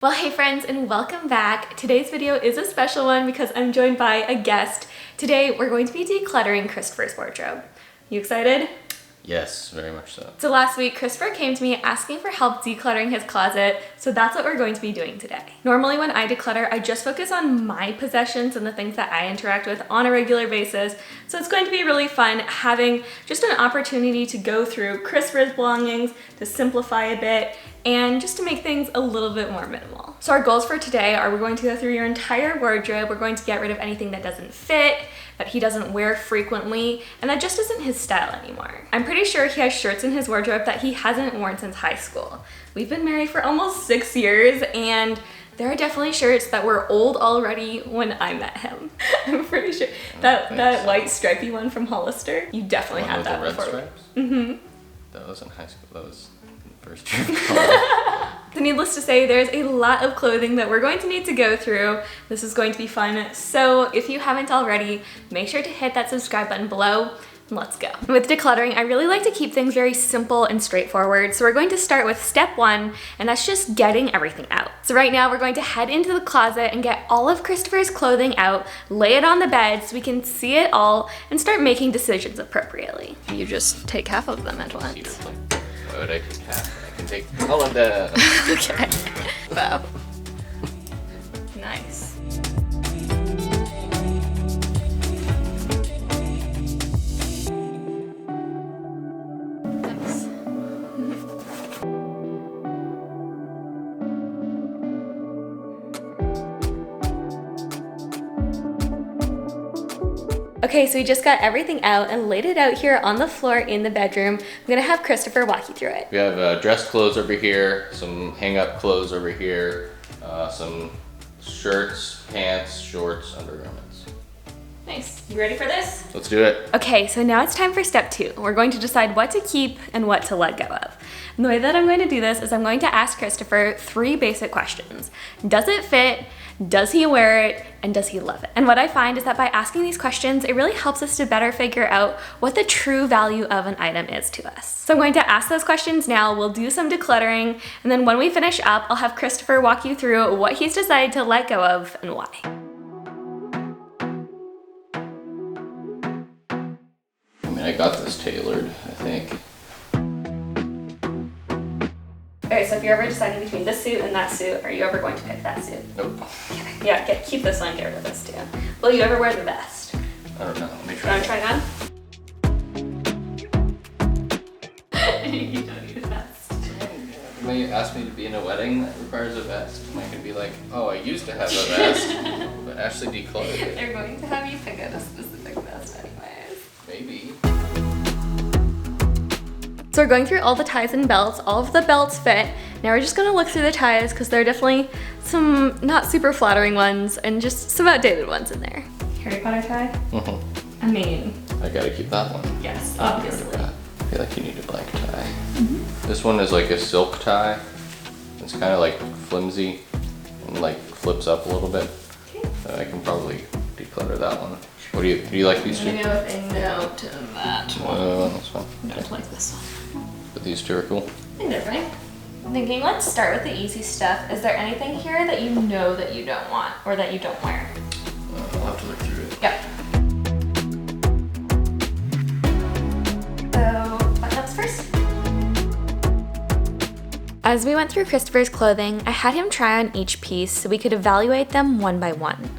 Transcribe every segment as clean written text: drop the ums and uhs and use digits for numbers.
Well, hey friends, and welcome back. Today's video is a special one because I'm joined by a guest. Today, we're going to be decluttering Christopher's wardrobe. You excited? Yes, very much so. So last week, Christopher came to me asking for help decluttering his closet, so that's what we're going to be doing today. Normally when I declutter, I just focus on my possessions and the things that I interact with on a regular basis, so it's going to be really fun having just an opportunity to go through Christopher's belongings, to simplify a bit, and just to make things a little bit more minimal. So our goals for today are we're going to go through your entire wardrobe, we're going to get rid of anything that doesn't fit, that he doesn't wear frequently, and that just isn't his style anymore. I'm pretty sure he has shirts in his wardrobe that he hasn't worn since high school. We've been married for almost 6 years, and there are definitely shirts that were old already when I met him. I'm pretty sure. That white stripy one from Hollister, you definitely had that before. Red stripes? Mm-hmm. That was in high school. That was first year of college. So needless to say, there's a lot of clothing that we're going to need to go through. This is going to be fun. So if you haven't already, make sure to hit that subscribe button below. Let's go. With decluttering, I really like to keep things very simple and straightforward. So we're going to start with step 1, and that's just getting everything out. So right now we're going to head into the closet and get all of Christopher's clothing out, lay it on the bed so we can see it all and start making decisions appropriately. You just take half of them at once. Why would I take half? I can take all of them. Okay. Wow. Nice. Nice. Okay, so we just got everything out and laid it out here on the floor in the bedroom. I'm gonna have Christopher walk you through it. We have dress clothes over here, some hang-up clothes over here, some shirts, pants, shorts, undergarments. Nice. You ready for this? Let's do it. Okay, so now it's time for step 2. We're going to decide what to keep and what to let go of. And the way that I'm going to do this is I'm going to ask Christopher 3 basic questions. Does it fit? Does he wear it? And does he love it? And what I find is that by asking these questions, it really helps us to better figure out what the true value of an item is to us. So I'm going to ask those questions now, we'll do some decluttering, and then when we finish up, I'll have Christopher walk you through what he's decided to let go of and why. I mean, I got this tailored, I think. Okay, so if you're ever deciding between this suit and that suit, are you ever going to pick that suit? Nope. Okay. Yeah, keep this one, get rid of this too. Will you ever wear the vest? I don't know. Let me You try. wanna try that? You don't need a vest. When you ask me to be in a wedding that requires a vest, am I gonna be like, oh, I used to have a vest, but Ashley decluttered it? They're going to have you pick out a specific vest anyways. Maybe. So we're going through all the ties and belts. All of the belts fit. Now we're just gonna look through the ties because there are definitely some not super flattering ones and just some outdated ones in there. Harry Potter tie? Mm-hmm. I mean, I gotta keep that one. yes, I obviously. feel like you need a black tie. This one is like a silk tie. It's kind of like flimsy and like flips up a little bit. Okay. I can probably declutter that one. What do you like these I'm two? gonna go with a no to that one. That's fine. I don't like this one. But these two are cool. I think they're fine. I'm thinking let's start with the easy stuff. Is there anything here that you know that you don't want or that you don't wear? I'll have to look through it. Yep. So, what comes first? As we went through Christopher's clothing, I had him try on each piece so we could evaluate them one by one.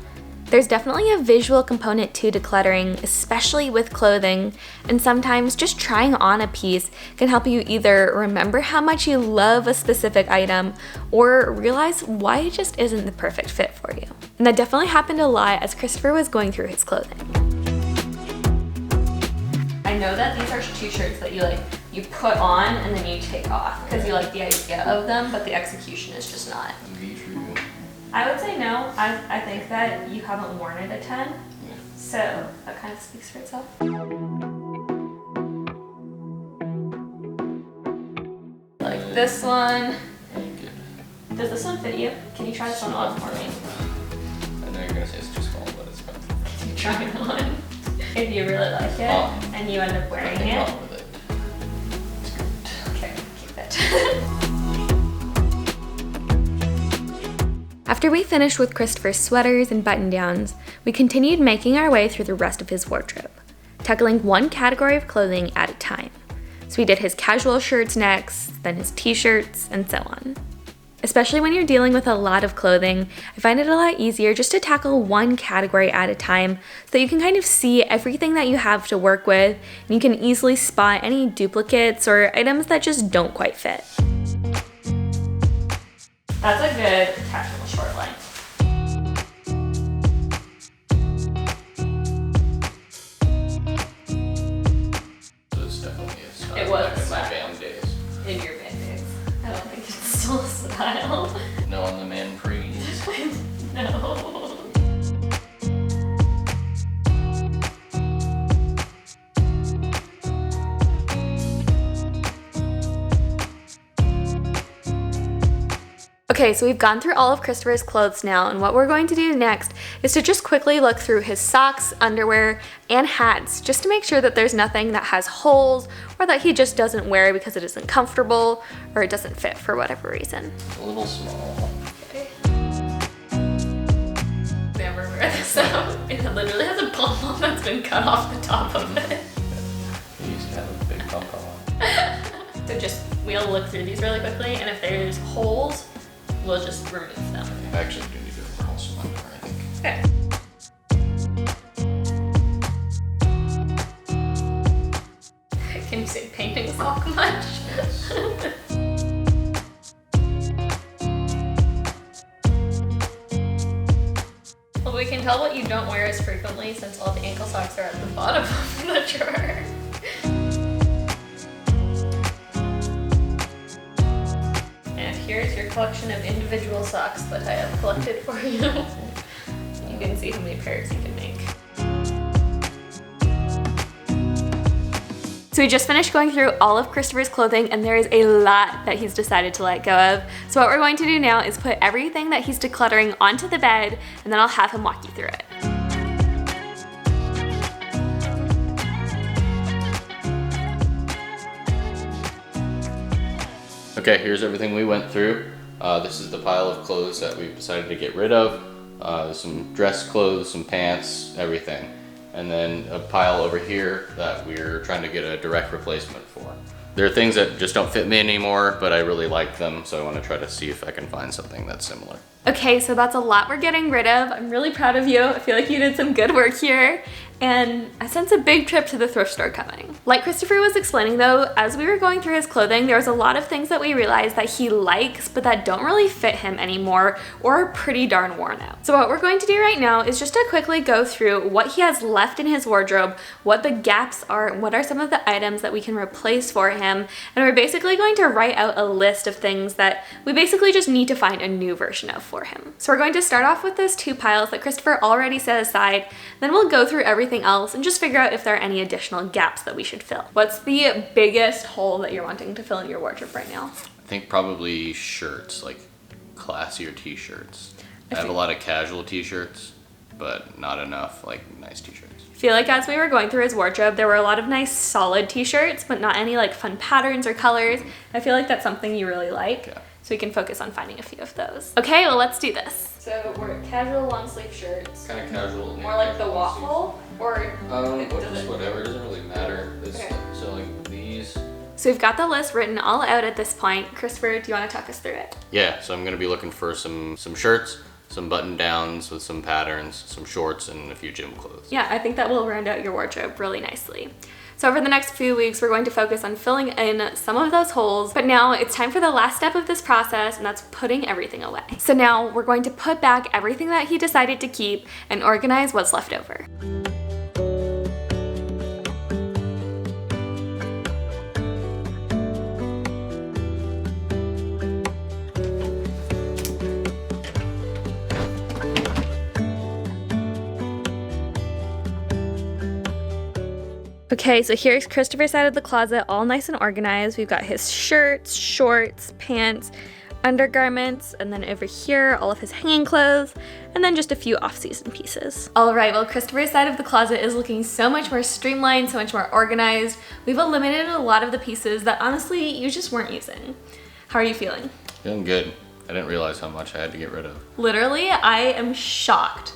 There's definitely a visual component to decluttering, especially with clothing, and sometimes just trying on a piece can help you either remember how much you love a specific item or realize why it just isn't the perfect fit for you. And that definitely happened a lot as Christopher was going through his clothing. I know that these are t-shirts that you put on and then you take off because you like the idea of them, but the execution is just not. True. I would say no. I think that you haven't worn it a ton, so that kind of speaks for itself. Like this one. Does this one fit you? Can you try this one on for me? I know you're gonna say it's too small, but it's fine. Can you try it on? If you really like it and you end up wearing Nothing it. wrong with it. It's great. Okay, keep it. After we finished with Christopher's sweaters and button-downs, we continued making our way through the rest of his wardrobe, tackling one category of clothing at a time. So we did his casual shirts next, then his t-shirts, and so on. Especially when you're dealing with a lot of clothing, I find it a lot easier just to tackle one category at a time so that you can kind of see everything that you have to work with, and you can easily spot any duplicates or items that just don't quite fit. That's a good casual short line. It was back in my band days. In your band days. I don't think it's still a style. No, on the man prees. No. Okay, so we've gone through all of Christopher's clothes now, and what we're going to do next is to just quickly look through his socks, underwear, and hats, just to make sure that there's nothing that has holes or that he just doesn't wear because it isn't comfortable or it doesn't fit for whatever reason. A little small. Okay. Never wear this out. It literally has a pom-pom that's been cut off the top of it. He used to have a big pom-pom. So we'll look through these really quickly, and if there's holes, we'll just remove them. I actually do need to curl some underwear, I think. Okay. Can you say painting sock much? Yes. Well, we can tell what you don't wear as frequently since all the ankle socks are at the bottom of the drawer. Here's your collection of individual socks that I have collected for you. You can see how many pairs you can make. So we just finished going through all of Christopher's clothing, and there is a lot that he's decided to let go of. So what we're going to do now is put everything that he's decluttering onto the bed, and then I'll have him walk you through it. Okay, here's everything we went through. This is the pile of clothes that we've decided to get rid of. Some dress clothes, some pants, everything. And then a pile over here that we're trying to get a direct replacement for. There are things that just don't fit me anymore, but I really like them, so I want to try to see if I can find something that's similar. Okay, so that's a lot we're getting rid of. I'm really proud of you. I feel like you did some good work here. And I sense a big trip to the thrift store coming. Like Christopher was explaining though, as we were going through his clothing, there was a lot of things that we realized that he likes, but that don't really fit him anymore or are pretty darn worn out. So what we're going to do right now is just to quickly go through what he has left in his wardrobe, what the gaps are, and what are some of the items that we can replace for him. And we're basically going to write out a list of things that we basically just need to find a new version of for him. So we're going to start off with those two piles that Christopher already set aside, then we'll go through everything else and just figure out if there are any additional gaps that we should fill. What's the biggest hole that you're wanting to fill in your wardrobe right now? I think probably shirts, like classier t-shirts. I have a lot of casual t-shirts, but not enough like nice t-shirts. I feel like as we were going through his wardrobe, there were a lot of nice solid t-shirts, but not any like fun patterns or colors. I feel like that's something you really like. Yeah. So we can focus on finding a few of those. Okay, well let's do this. So we're at casual long sleeve shirts. Kind of casual. More like the waffle, or just whatever. It doesn't really matter. Okay. So like these. So we've got the list written all out at this point. Christopher, do you want to talk us through it? Yeah. So I'm gonna be looking for some shirts, some button downs with some patterns, some shorts, and a few gym clothes. Yeah, I think that will round out your wardrobe really nicely. So over the next few weeks, we're going to focus on filling in some of those holes, but now it's time for the last step of this process, and that's putting everything away. So now we're going to put back everything that he decided to keep and organize what's left over. Okay, so here's Christopher's side of the closet, all nice and organized. We've got his shirts, shorts, pants, undergarments, and then over here, all of his hanging clothes, and then just a few off-season pieces. All right, well, Christopher's side of the closet is looking so much more streamlined, so much more organized. We've eliminated a lot of the pieces that honestly you just weren't using. How are you feeling? Feeling good. I didn't realize how much I had to get rid of. Literally, I am shocked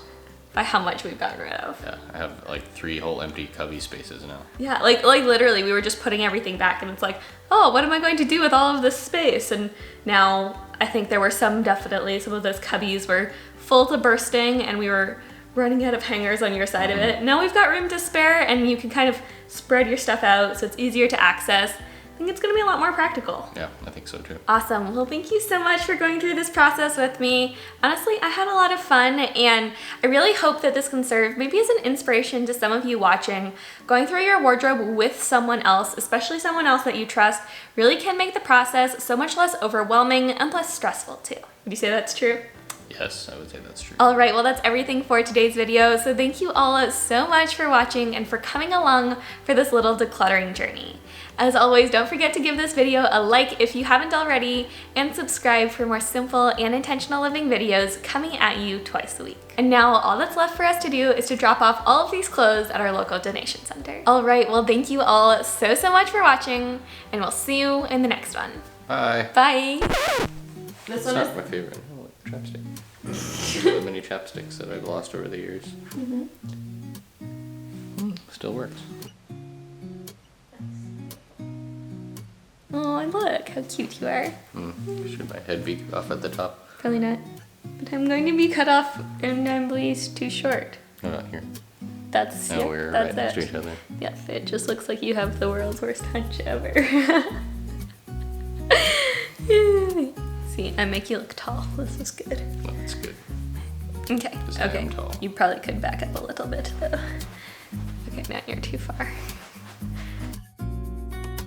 by how much we've gotten rid of. Yeah, I have like 3 whole empty cubby spaces now. Yeah, like literally we were just putting everything back and it's like, oh, what am I going to do with all of this space? And now I think there were some of those cubbies were full to bursting and we were running out of hangers on your side of it. Now we've got room to spare and you can kind of spread your stuff out so it's easier to access. I think it's gonna be a lot more practical. Yeah, I think so too. Awesome. Well, thank you so much for going through this process with me. Honestly, I had a lot of fun and I really hope that this can serve maybe as an inspiration to some of you watching. Going through your wardrobe with someone else, especially someone else that you trust, really can make the process so much less overwhelming and less stressful too. Would you say that's true? Yes, I would say that's true. All right, well, that's everything for today's video. So thank you all so much for watching and for coming along for this little decluttering journey. As always, don't forget to give this video a like if you haven't already, and subscribe for more simple and intentional living videos coming at you twice a week. And now all that's left for us to do is to drop off all of these clothes at our local donation center. All right, well, thank you all so much for watching, and we'll see you in the next one. Bye. Bye. This one is my favorite. Oh, chapstick. The mini chapsticks that I've lost over the years. Still works. Oh, and look how cute you are. Should my head be off at the top? Probably not. But I'm going to be cut off and I'm too short. Oh, here. That's, Now we're right next to each other. Yes, it just looks like you have the world's worst hunch ever. See, I make you look tall. This is good. Well, that's good. Okay, 'Cause I am tall. You probably could back up a little bit though. Okay, now you're too far.